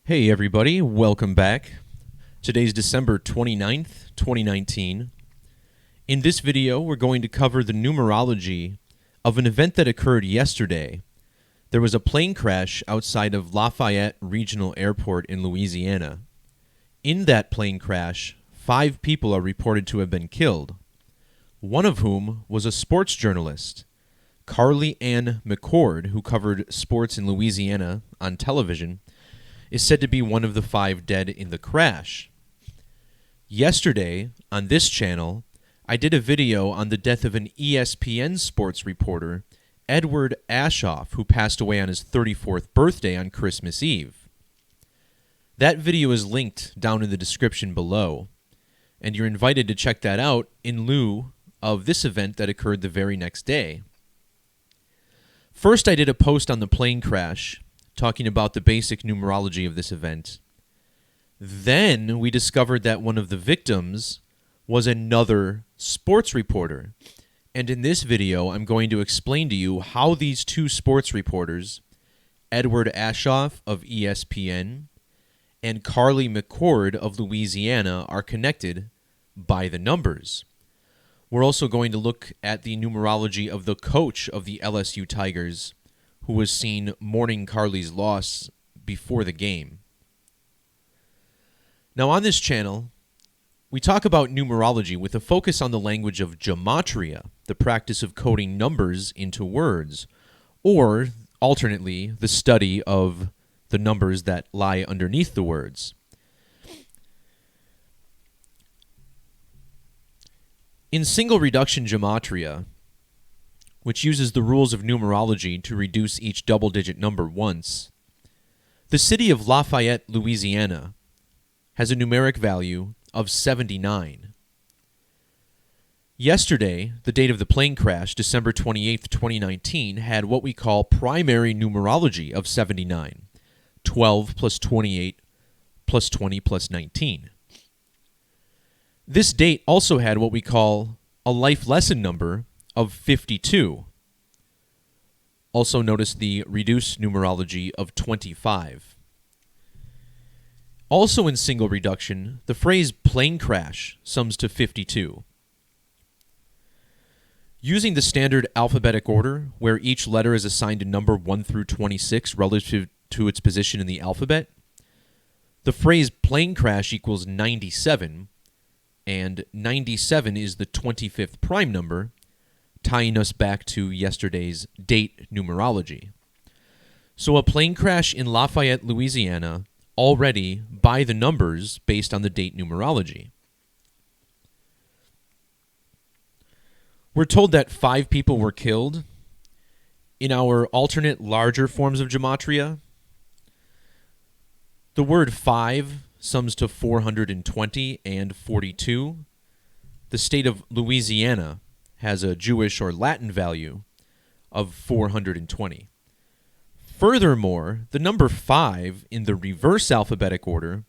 Hey everybody, welcome back. Today's December 29th, 2019. In this video, we're going to cover the numerology of an event that occurred yesterday. There was a plane crash outside of Lafayette Regional Airport in Louisiana. In that plane crash, 5 people are reported to have been killed, one of whom was a sports journalist, Carley McCord, who covered sports in Louisiana on television, is said to be one of the 5 dead in the crash. Yesterday, on this channel, I did a video on the death of an ESPN sports reporter, Edward Aschoff, who passed away on his 34th birthday on Christmas Eve. That video is linked down in the description below, and you're invited to check that out in lieu of this event that occurred the very next day. First, I did a post on the plane crash talking about the basic numerology of this event. Then we discovered that one of the victims was another sports reporter. And in this video, I'm going to explain to you how these 2 sports reporters, Edward Aschoff of ESPN and Carley McCord of Louisiana, are connected by the numbers. We're also going to look at the numerology of the coach of the LSU Tigers, who was seen mourning Carley's loss before the game. Now on this channel, we talk about numerology with a focus on the language of Gematria, the practice of coding numbers into words, or alternately, the study of the numbers that lie underneath the words. In single reduction Gematria, which uses the rules of numerology to reduce each double-digit number once, the city of Lafayette, Louisiana, has a numeric value of 79. Yesterday, the date of the plane crash, December 28th, 2019, had what we call primary numerology of 79, 12 plus 28 plus 20 plus 19. This date also had what we call a life lesson number of 52. Also notice the reduced numerology of 25. Also in single reduction, the phrase plane crash sums to 52. Using the standard alphabetic order, where each letter is assigned a number 1 through 26 relative to its position in the alphabet, the phrase plane crash equals 97, and 97 is the 25th prime number, tying us back to yesterday's date numerology. So a plane crash in Lafayette, Louisiana, already by the numbers based on the date numerology. We're told that 5 people were killed. In our alternate larger forms of Gematria, the word 5 sums to 420 and 42. The state of Louisiana has a Jewish or Latin value of 420. Furthermore, the number 5 in the reverse alphabetic order,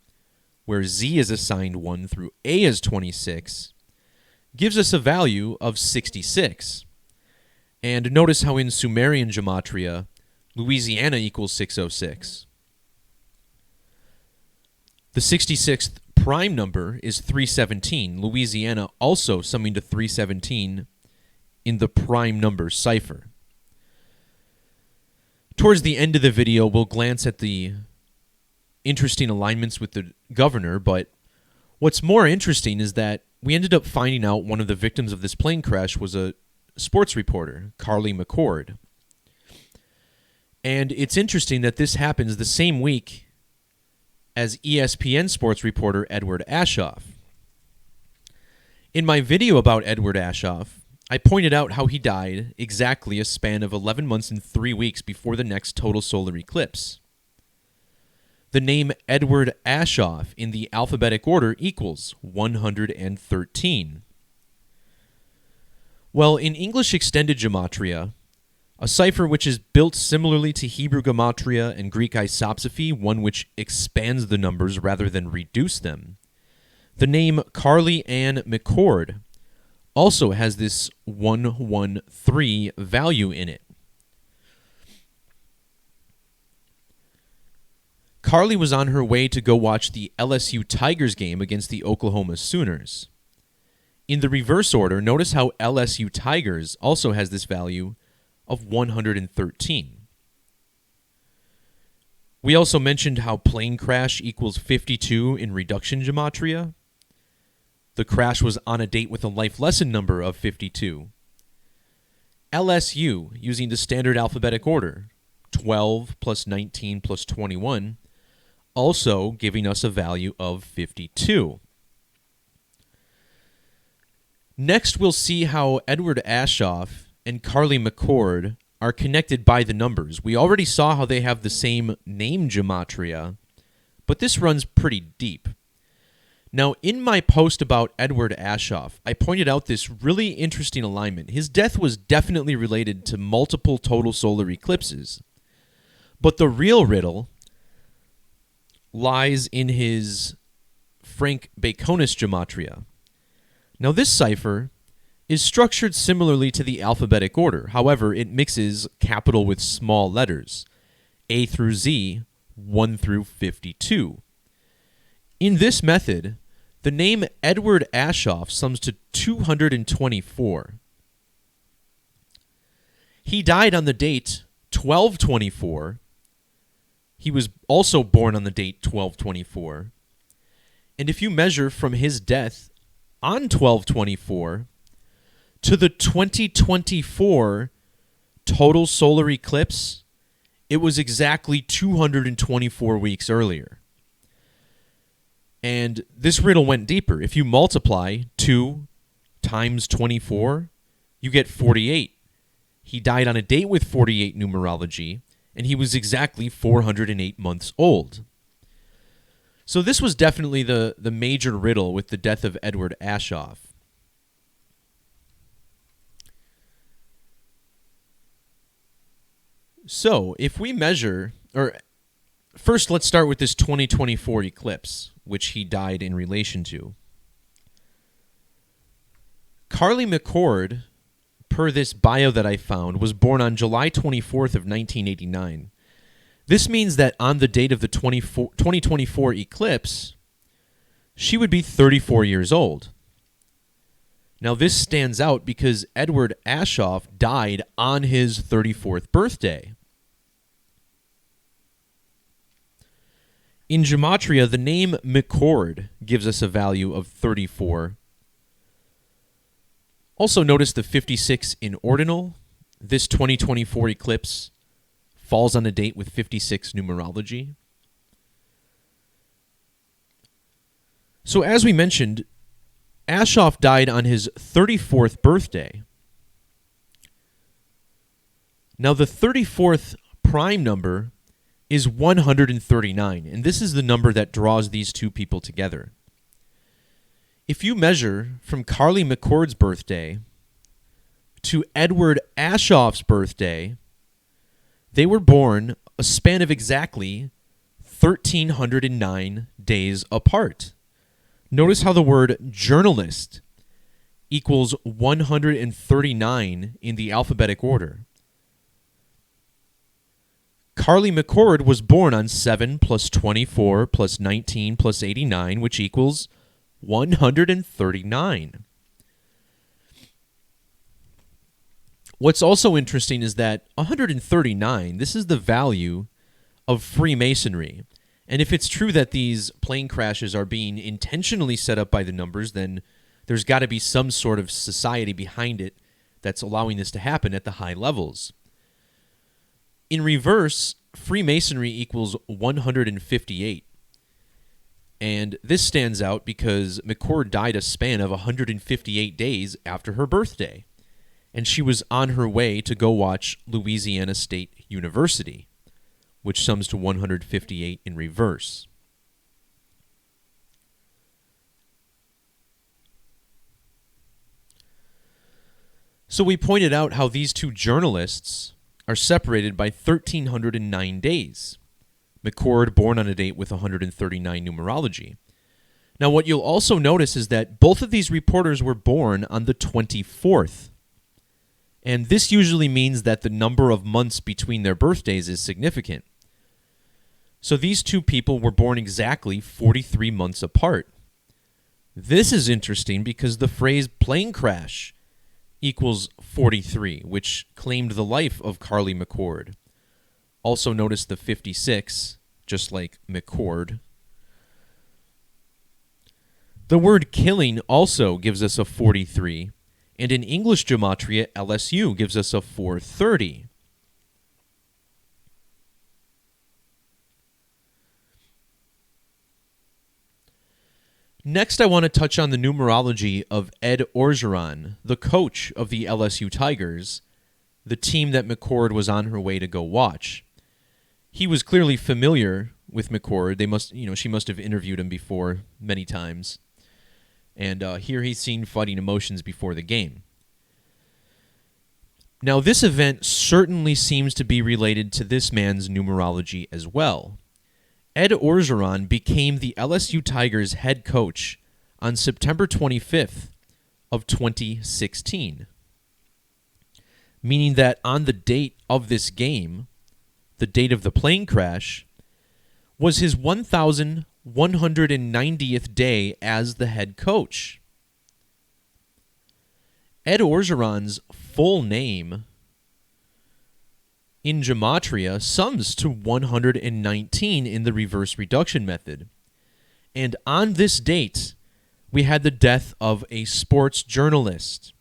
where Z is assigned 1 through A is 26, gives us a value of 66. And notice how in Sumerian Gematria, Louisiana equals 606. The 66th prime number is 317, Louisiana also summing to 317 in the prime number cipher. Towards the end of the video, we'll glance at the interesting alignments with the governor, but what's more interesting is that we ended up finding out one of the victims of this plane crash was a sports reporter, Carley McCord. And it's interesting that this happens the same week as ESPN sports reporter Edward Aschoff. In my video about Edward Aschoff, I pointed out how he died exactly a span of 11 months and 3 weeks before the next total solar eclipse. The name Edward Aschoff in the alphabetic order equals 113. Well, in English Extended Gematria, a cipher which is built similarly to Hebrew Gematria and Greek isopsephy, one which expands the numbers rather than reduce them, the name Carley McCord also has this 113 value in it. Carley was on her way to go watch the LSU Tigers game against the Oklahoma Sooners. In the reverse order, notice how LSU Tigers also has this value of 113. We also mentioned how plane crash equals 52 in reduction gematria. The crash was on a date with a life lesson number of 52. LSU, using the standard alphabetic order, 12 plus 19 plus 21, also giving us a value of 52. Next, we'll see how Edward Aschoff and Carley McCord are connected by the numbers. We already saw how they have the same name gematria, but this runs pretty deep. Now, in my post about Edward Aschoff, I pointed out this really interesting alignment. His death was definitely related to multiple total solar eclipses, but the real riddle lies in his Frank Baconus gematria. Now, this cipher is structured similarly to the alphabetic order. However, it mixes capital with small letters, A through Z, 1 through 52. In this method, the name Edward Aschoff sums to 224. He died on the date 12/24. He was also born on the date 12/24. And if you measure from his death on 12/24 to the 2024 total solar eclipse, it was exactly 224 weeks earlier. And this riddle went deeper. If you multiply 2 times 24, you get 48. He died on a date with 48 numerology, and he was exactly 408 months old. So this was definitely the major riddle with the death of Edward Aschoff. So if we measure, or first let's start with this 2024 eclipse, which he died in relation to. Carley McCord, per this bio that I found, was born on July 24th of 1989. This means that on the date of the 2024 eclipse, she would be 34 years old. Now, this stands out because Edward Aschoff died on his 34th birthday. In Gematria, the name McCord gives us a value of 34. Also notice the 56 in ordinal. This 2024 eclipse falls on a date with 56 numerology. So as we mentioned, Aschoff died on his 34th birthday. Now the 34th prime number is 139, and this is the number that draws these two people together. If you measure from Carley McCord's birthday to Edward Aschoff's birthday, they were born a span of exactly 1,309 days apart. Notice how the word journalist equals 139 in the alphabetic order. Carley McCord was born on 7 plus 24 plus 19 plus 89, which equals 139. What's also interesting is that 139, this is the value of Freemasonry. And if it's true that these plane crashes are being intentionally set up by the numbers, then there's got to be some sort of society behind it that's allowing this to happen at the high levels. In reverse, Freemasonry equals 158. And this stands out because McCord died a span of 158 days after her birthday. And she was on her way to go watch Louisiana State University, which sums to 158 in reverse. So we pointed out how these two journalists are separated by 1,309 days. McCord born on a date with 139 numerology. Now what you'll also notice is that both of these reporters were born on the 24th. And this usually means that the number of months between their birthdays is significant. So these two people were born exactly 43 months apart. This is interesting because the phrase plane crash equals 43, which claimed the life of Carley McCord. Also notice the 56, just like McCord. The word killing also gives us a 43, and in English Gematria, LSU gives us a 430. Next, I want to touch on the numerology of Ed Orgeron, the coach of the LSU Tigers, the team that McCord was on her way to go watch. He was clearly familiar with McCord. She must have interviewed him before many times. And here he's seen fighting emotions before the game. Now, this event certainly seems to be related to this man's numerology as well. Ed Orgeron became the LSU Tigers head coach on September 25th of 2016, meaning that on the date of this game, the date of the plane crash, was his 1,190th day as the head coach. Ed Orgeron's full name in Gematria sums to 119 in the reverse reduction method. And on this date, we had the death of a sports journalist.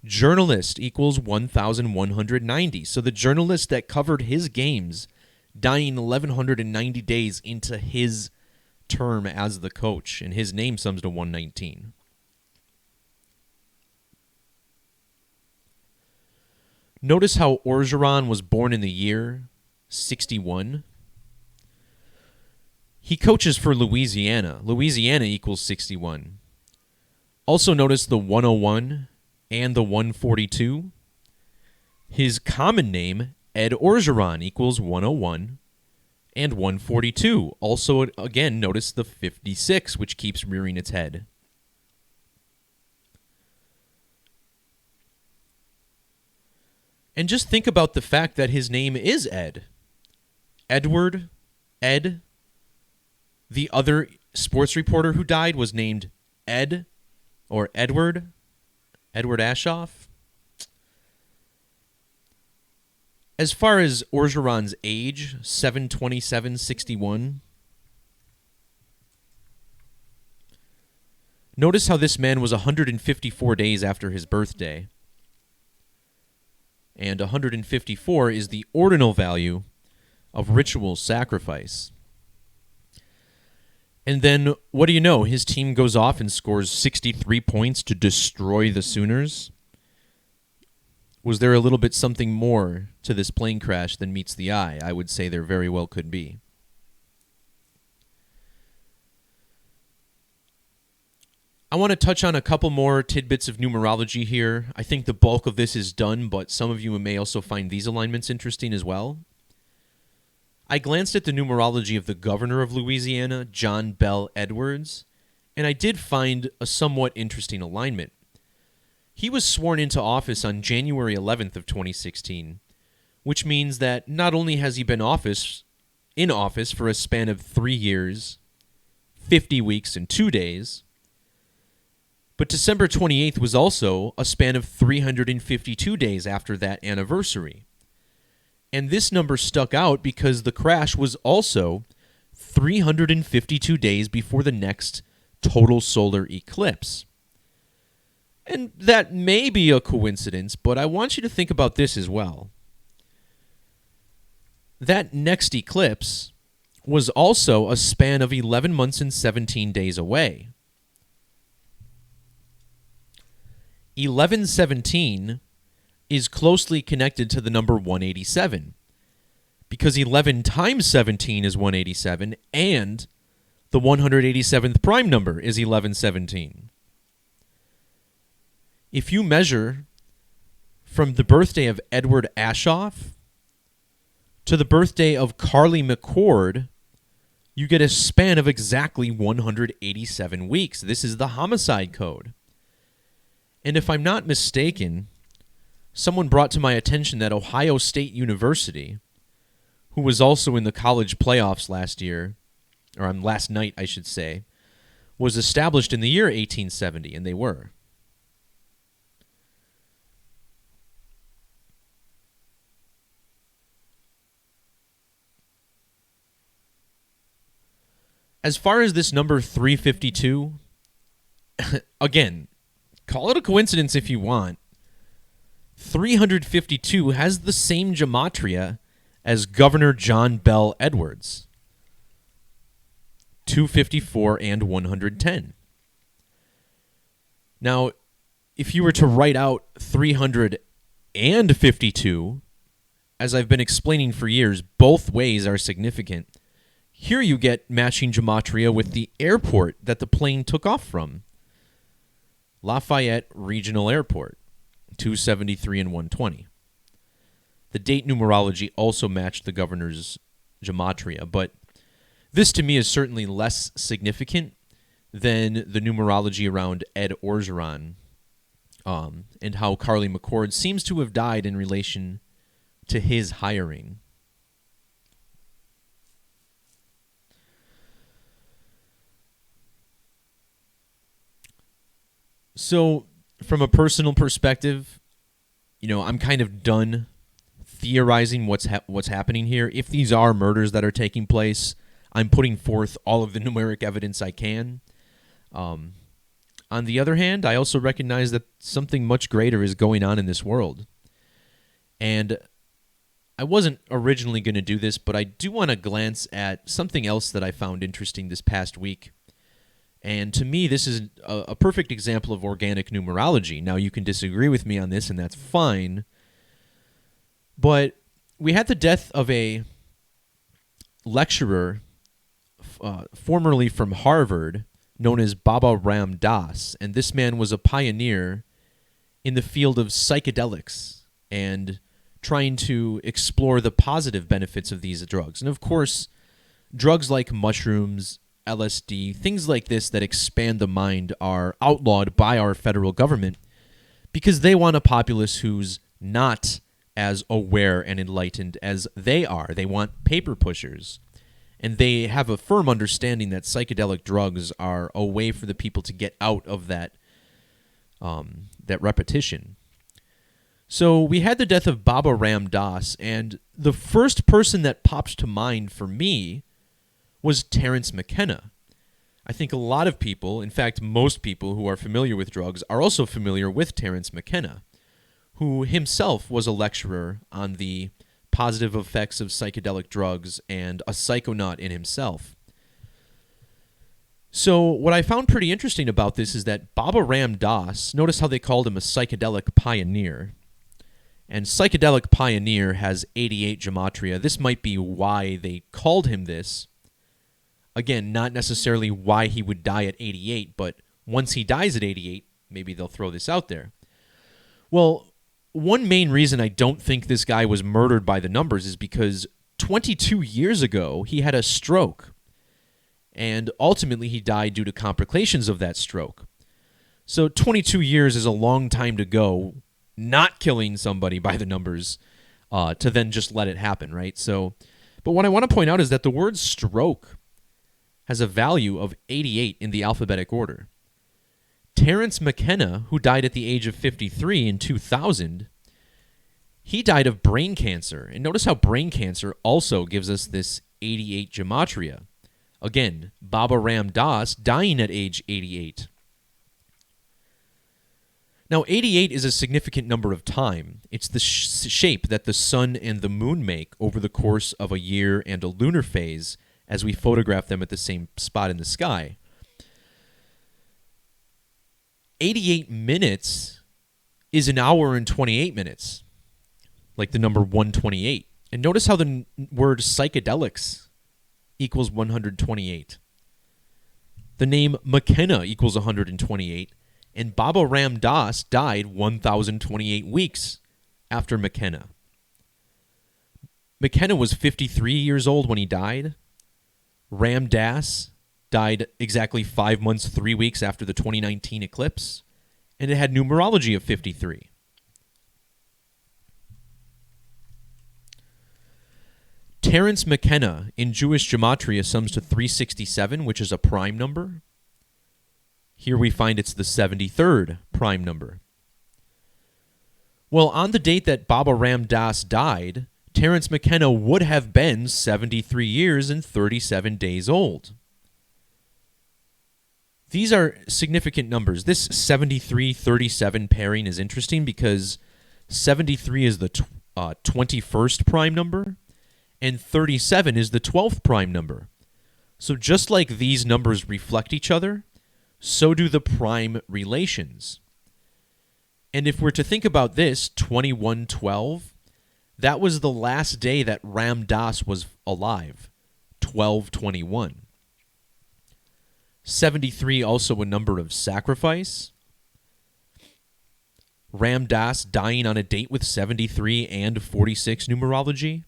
Journalist equals 1,190. So the journalist that covered his games dying 1,190 days into his term as the coach, and his name sums to 119. Notice how Orgeron was born in the year 61. He coaches for Louisiana. Louisiana equals 61. Also notice the 101 and the 142. His common name, Ed Orgeron, equals 101 and 142. Also, again, notice the 56, which keeps rearing its head. And just think about the fact that his name is Ed. Edward, Ed. The other sports reporter who died was named Ed or Edward Ashoff. As far as Orgeron's age, 7/27/61. Notice how this man was 154 days after his birthday. And 154 is the ordinal value of ritual sacrifice. And then, what do you know? His team goes off and scores 63 points to destroy the Sooners. Was there a little bit something more to this plane crash than meets the eye? I would say there very well could be. I want to touch on a couple more tidbits of numerology here. I think the bulk of this is done, but some of you may also find these alignments interesting as well. I glanced at the numerology of the governor of Louisiana, John Bell Edwards, and I did find a somewhat interesting alignment. He was sworn into office on January 11th of 2016, which means that not only has he been in office for a span of 3 years, 50 weeks, and 2 days, but December 28th was also a span of 352 days after that anniversary. And this number stuck out because the crash was also 352 days before the next total solar eclipse. And that may be a coincidence, but I want you to think about this as well. That next eclipse was also a span of 11 months and 17 days away. 1117 is closely connected to the number 187 because 11 times 17 is 187 and the 187th prime number is 1117. If you measure from the birthday of Edward Ashoff to the birthday of Carley McCord, you get a span of exactly 187 weeks. This is the homicide code. And if I'm not mistaken, someone brought to my attention that Ohio State University, who was also in the college playoffs last night, I should say, was established in the year 1870, and they were. As far as this number 352, again, call it a coincidence if you want. 352 has the same gematria as Governor John Bell Edwards. 254 and 110. Now, if you were to write out 352, as I've been explaining for years, both ways are significant. Here you get matching gematria with the airport that the plane took off from. Lafayette Regional Airport, 273 and 120. The date numerology also matched the governor's gematria, but this to me is certainly less significant than the numerology around Ed Orgeron and how Carley McCord seems to have died in relation to his hiring. So, from a personal perspective, I'm kind of done theorizing what's happening here. If these are murders that are taking place, I'm putting forth all of the numeric evidence I can. On the other hand, I also recognize that something much greater is going on in this world. And I wasn't originally going to do this, but I do want to glance at something else that I found interesting this past week. And to me, this is a perfect example of organic numerology. Now, you can disagree with me on this, and that's fine. But we had the death of a lecturer, formerly from Harvard, known as Baba Ram Das. And this man was a pioneer in the field of psychedelics and trying to explore the positive benefits of these drugs. And of course, drugs like mushrooms, LSD, things like this that expand the mind are outlawed by our federal government because they want a populace who's not as aware and enlightened as they are. They want paper pushers. And they have a firm understanding that psychedelic drugs are a way for the people to get out of that repetition. So we had the death of Baba Ram Das, and the first person that pops to mind for me was Terence McKenna. I think a lot of people, in fact, most people who are familiar with drugs are also familiar with Terence McKenna, who himself was a lecturer on the positive effects of psychedelic drugs and a psychonaut in himself. So what I found pretty interesting about this is that Baba Ram Das, notice how they called him a psychedelic pioneer. And psychedelic pioneer has 88 gematria. This might be why they called him this. Again, not necessarily why he would die at 88, but once he dies at 88, maybe they'll throw this out there. Well, one main reason I don't think this guy was murdered by the numbers is because 22 years ago, he had a stroke. And ultimately, he died due to complications of that stroke. So 22 years is a long time to go not killing somebody by the numbers to then just let it happen, right? But what I want to point out is that the word stroke has a value of 88 in the alphabetic order. Terence McKenna, who died at the age of 53 in 2000, he died of brain cancer. And notice how brain cancer also gives us this 88 gematria. Again, Baba Ram Das dying at age 88. Now, 88 is a significant number of time. It's the shape that the sun and the moon make over the course of a year and a lunar phase as we photograph them at the same spot in the sky. 88 minutes is an hour and 28 minutes, like the number 128. And notice how the word psychedelics equals 128. The name McKenna equals 128, and Baba Ram Das died 1,028 weeks after McKenna. McKenna was 53 years old when he died. Ram Das died exactly 5 months, 3 weeks after the 2019 eclipse, and it had numerology of 53. Terence McKenna in Jewish Gematria sums to 367, which is a prime number. Here we find it's the 73rd prime number. Well, on the date that Baba Ram Das died, Terence McKenna would have been 73 years and 37 days old. These are significant numbers. This 73-37 pairing is interesting because 73 is the 21st prime number, and 37 is the 12th prime number. So just like these numbers reflect each other, so do the prime relations. And if we're to think about this, 2112, that was the last day that Ram Das was alive, 12/21. 73 also a number of sacrifice. Ram Das dying on a date with 73 and 46 numerology.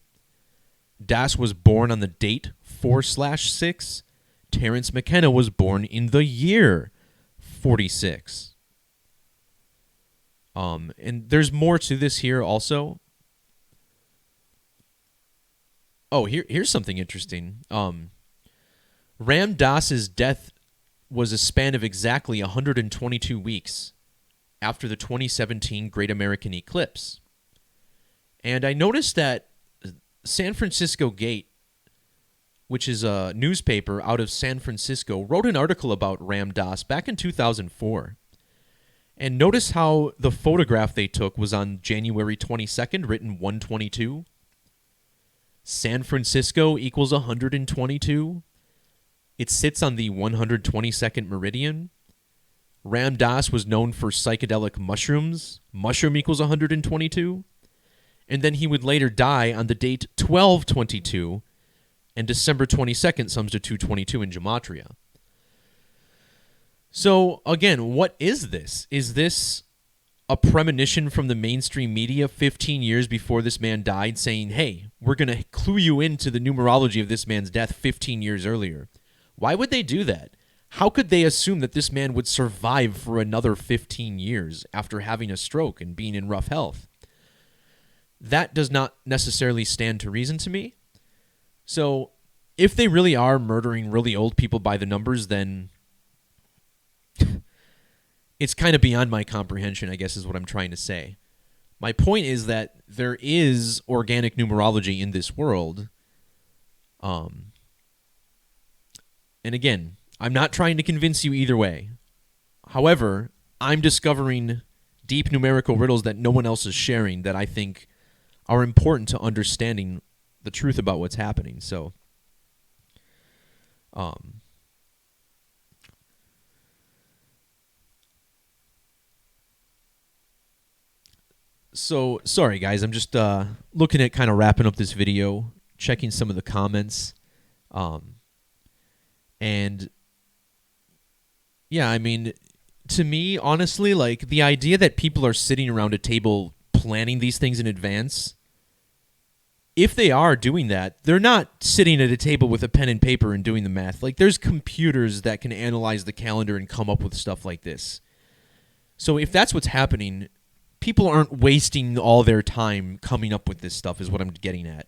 Das was born on the date 4/6. Terence McKenna was born in the year 46. And there's more to this here also. Oh, here's something interesting. Ram Dass's death was a span of exactly 122 weeks after the 2017 Great American Eclipse. And I noticed that San Francisco Gate, which is a newspaper out of San Francisco, wrote an article about Ram Dass back in 2004. And notice how the photograph they took was on January 22nd, written 122. San Francisco equals 122. It sits on the 122nd meridian. Ram Dass was known for psychedelic mushrooms. Mushroom equals 122. And then he would later die on the date 12/22, and December 22nd sums to 222 in Gematria. So, again, what is this? Is this a premonition from the mainstream media 15 years before this man died saying, hey, we're going to clue you into the numerology of this man's death 15 years earlier? Why would they do that? How could they assume that this man would survive for another 15 years after having a stroke and being in rough health? That does not necessarily stand to reason to me. So, if they really are murdering really old people by the numbers, then it's kind of beyond my comprehension, I guess is what I'm trying to say. My point is that there is organic numerology in this world. And again, I'm not trying to convince you either way. However, I'm discovering deep numerical riddles that no one else is sharing that I think are important to understanding the truth about what's happening. So, sorry guys, I'm just looking at kind of wrapping up this video, checking some of the comments. And yeah, I mean, to me, honestly, like the idea that people are sitting around a table planning these things in advance, if they are doing that, they're not sitting at a table with a pen and paper and doing the math. Like, there's computers that can analyze the calendar and come up with stuff like this. So if that's what's happening, people aren't wasting all their time coming up with this stuff is what I'm getting at.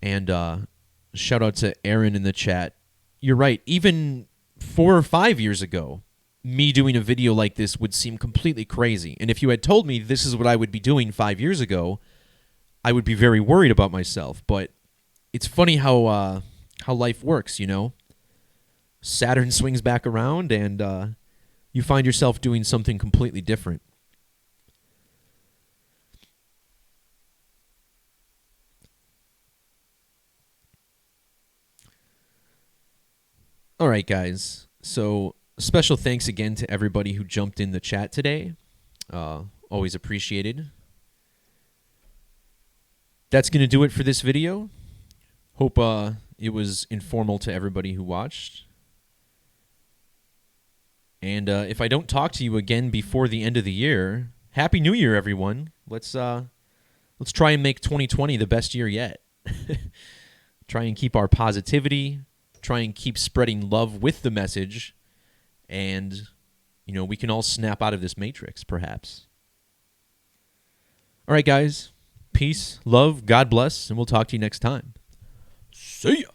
And shout out to Aaron in the chat. You're right. Even 4 or 5 years ago, me doing a video like this would seem completely crazy. And if you had told me this is what I would be doing 5 years ago, I would be very worried about myself. But it's funny how life works, you know? Saturn swings back around and you find yourself doing something completely different. All right, guys. So special thanks again to everybody who jumped in the chat today. Always appreciated. That's going to do it for this video. Hope it was informal to everybody who watched. And if I don't talk to you again before the end of the year, Happy New Year, everyone. Let's try and make 2020 the best year yet. Try and keep our positivity. Try and keep spreading love with the message. And we can all snap out of this matrix, perhaps. All right, guys. Peace, love, God bless, and we'll talk to you next time. See ya.